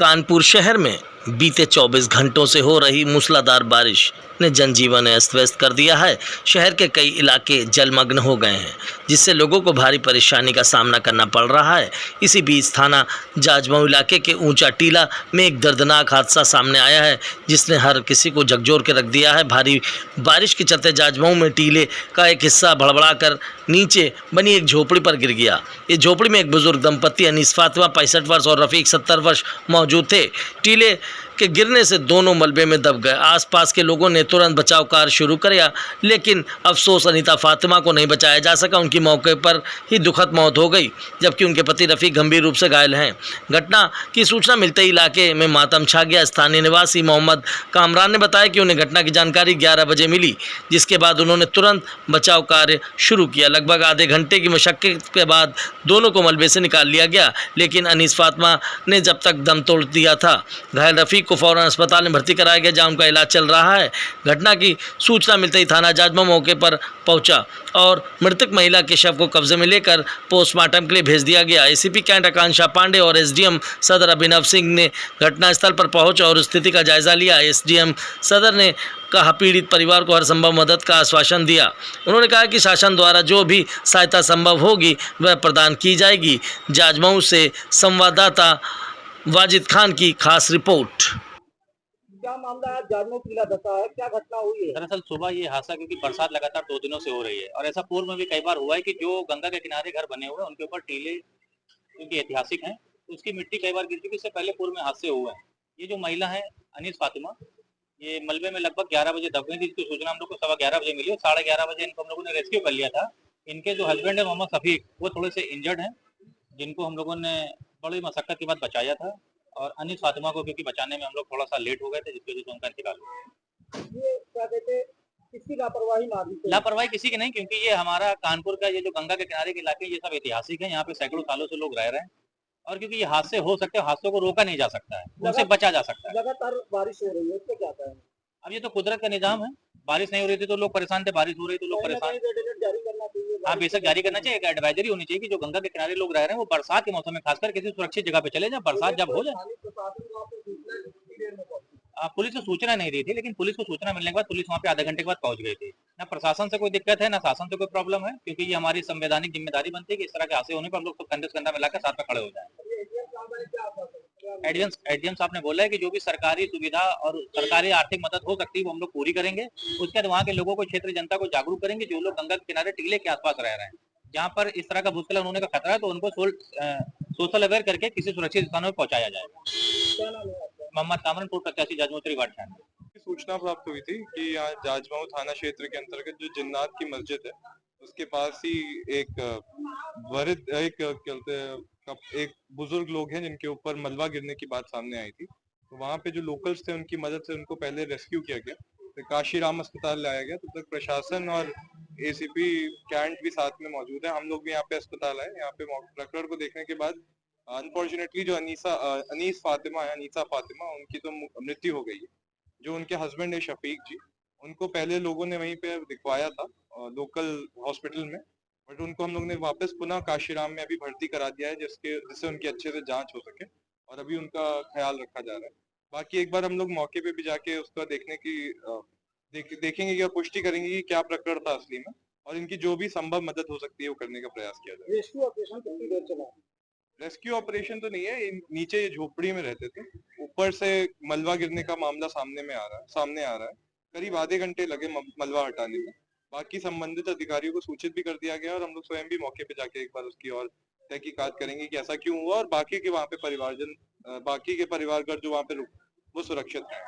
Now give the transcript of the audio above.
कानपुर शहर में बीते 24 घंटों से हो रही मूसलाधार बारिश ने जनजीवन अस्त व्यस्त कर दिया है। शहर के कई इलाके जलमग्न हो गए हैं, जिससे लोगों को भारी परेशानी का सामना करना पड़ रहा है। इसी बीच थाना जाजमऊ इलाके के ऊंचा टीला में एक दर्दनाक हादसा सामने आया है, जिसने हर किसी को झकझोर के रख दिया है। भारी बारिश के चलते जाजमऊ में टीले का एक हिस्सा भड़बड़ाकर नीचे बनी एक झोपड़ी पर गिर गया। इस झोपड़ी में एक बुजुर्ग दंपति अनीस फातिमा 65 वर्ष और रफीक 70 वर्ष मौजूद थे। टीले के गिरने से दोनों मलबे में दब गए। आसपास के लोगों ने तुरंत बचाव कार्य शुरू किया, लेकिन अफसोस अनीता फातिमा को नहीं बचाया जा सका। उनकी मौके पर ही दुखद मौत हो गई, जबकि उनके पति रफीक गंभीर रूप से घायल हैं। घटना की सूचना मिलते ही इलाके में मातम छा गया। स्थानीय निवासी मोहम्मद कामरान ने बताया कि उन्हें घटना की जानकारी 11 बजे मिली, जिसके बाद उन्होंने तुरंत बचाव कार्य शुरू किया। लगभग आधे घंटे की मशक्कत के बाद दोनों को मलबे से निकाल लिया गया, लेकिन अनीस फातिमा ने जब तक दम तोड़ दिया था। घायल रफीक को फौरन अस्पताल में भर्ती कराया गया, जहां उनका इलाज चल रहा है। घटना की सूचना मिलते ही थाना जाजमऊ मौके पर पहुंचा और मृतक महिला के शव को कब्जे में लेकर पोस्टमार्टम के लिए भेज दिया गया। एसीपी कैंट आकांक्षा पांडे और एसडीएम सदर अभिनव सिंह ने घटनास्थल पर पहुंच और स्थिति का जायजा लिया। एसडीएम सदर ने कहा पीड़ित परिवार को हर संभव मदद का आश्वासन दिया। उन्होंने कहा कि शासन द्वारा जो भी सहायता संभव होगी वह प्रदान की जाएगी। जाजमऊ से संवाददाता वाजिद खान की खास रिपोर्ट। क्या मामला है? जाजमऊ टीला धंसा है, क्या घटना हुई है? दरअसल सुबह ये हादसा क्योंकि बरसात लगातार 2 दिनों से हो रही है और ऐसा पूर्व में भी कई बार हुआ है कि जो गंगा के किनारे घर बने हुए हैं उनके ऊपर टीले क्योंकि ऐतिहासिक हैं, उसकी मिट्टी कई बार गिर चुकी। इससे पहले पूर्व में हादसे हुए हैं। ये जो महिला है अनीस फातिमा, ये मलबे में लगभग 11 बजे दब गई थी। इसकी सूचना हम लोग को 11:15 बजे मिली और 11:30 बजे इनको हम लोगों ने रेस्क्यू कर लिया था। इनके जो हस्बैंड है मोहम्मद शफीक, वो थोड़े से इंजर्ड हैं, जिनको हम लोगों ने बड़ी मशक्कत के बाद बचाया था। और अनीस फातिमा को क्योंकि बचाने में हम लोग थोड़ा सा लेट हो गए थे, जिसकी वजह से उनका इंतकाल हो गया। ये क्या कहते हैं, किसकी लापरवाही मानी? लापरवाही किसी की नहीं, क्योंकि ये हमारा कानपुर का ये जो गंगा के किनारे के इलाके ये सब ऐतिहासिक है। यहाँ पे सैकड़ों सालों से लोग रह रहे हैं और क्योंकि ये हादसे हो सकते हैं, हादसों को रोका नहीं जा सकता है, उनसे बचा जा सकता है। लगातार बारिश हो रही है, इसको क्या कहें? अब ये तो कुदरत का निजाम है। बारिश नहीं हो रही थी तो लोग परेशान थे, बारिश हो रही तो लोग परेशान। जारी करना चाहिए। हाँ, बेशक जारी करना चाहिए। एक एडवाइजरी होनी चाहिए कि जो गंगा के किनारे लोग रह रहे हैं वो बरसात के मौसम में खासकर किसी सुरक्षित जगह पे चले जाए। बरसात जब हो जाए, पुलिस को सूचना नहीं दी थी, लेकिन पुलिस को सूचना मिलने के बाद पुलिस वहाँ पे आधे घंटे के बाद पहुंच गई थी। ना प्रशासन से कोई दिक्कत है, ना शासन से कोई प्रॉब्लम है, क्योंकि ये हमारी संवैधानिक जिम्मेदारी बनती है कि इस तरह के हादसे होने पर हम लोग तो कंधे से कंधा मिलाकर साथ में खड़े हो जाए। एडीएम साहब ने बोला है कि जो भी सरकारी सुविधा और सरकारी आर्थिक मदद हो सकती है वो हम लोग पूरी करेंगे। उसके बाद वहाँ के लोगों को, क्षेत्रीय जनता को जागरूक करेंगे। जो लोग गंगा के किनारे टीले के आसपास रह रहे हैं, जहाँ पर इस तरह का भूस्खलन होने का खतरा है, तो उनको सोशल अवेयर करके किसी सुरक्षित स्थानों में पहुंचाया जाएगा। मोहम्मद कामरान, पूर्व प्रत्याशी, जाजमऊ 3 वार्ड। सूचना प्राप्त हुई थी कि यहाँ जाजमऊ थाना क्षेत्र के अंतर्गत जो जिन्नात की मस्जिद है उसके पास ही एक बुजुर्ग लोग हैं जिनके ऊपर मलबा गिरने की बात सामने आई थी। तो वहाँ पे जो लोकल्स थे उनकी मदद से उनको पहले रेस्क्यू किया गया, फिर काशीराम अस्पताल लाया गया। तब तक प्रशासन और एसीपी कैंट भी साथ में मौजूद है। हम लोग भी यहाँ पे अस्पताल आए। यहाँ पे प्रकरण को देखने के बाद अनफॉर्चुनेटली जो अनीसा फातिमा, उनकी तो मृत्यु हो गई है। जो उनके हस्बैंड है शफीक जी, उनको पहले लोगों ने वहीं पे दिखवाया था लोकल हॉस्पिटल में, बट उनको हम लोग ने वापस पुनः काशीराम में अभी भर्ती करा दिया है, जिससे उनकी अच्छे से जांच हो सके और अभी उनका ख्याल रखा जा रहा है। बाकी एक बार हम लोग मौके पे भी जाके उसका देखने की देखेंगे या पुष्टि करेंगे कि क्या प्रकरण था असली में, और इनकी जो भी संभव मदद हो सकती है वो करने का प्रयास किया जाए। रेस्क्यू ऑपरेशन कितनी देर चला? रेस्क्यू ऑपरेशन तो नहीं है, नीचे ये झोपड़ी में रहते थे, ऊपर से मलबा गिरने का मामला सामने आ रहा है। करीब आधे घंटे लगे मलबा हटाने में। बाकी संबंधित अधिकारियों को सूचित भी कर दिया गया और हम लोग स्वयं भी मौके पे जाके एक बार उसकी और तहकीकात करेंगे कि ऐसा क्यों हुआ और बाकी के वहाँ पे बाकी के परिवारगण जो वहाँ पे वो सुरक्षित है।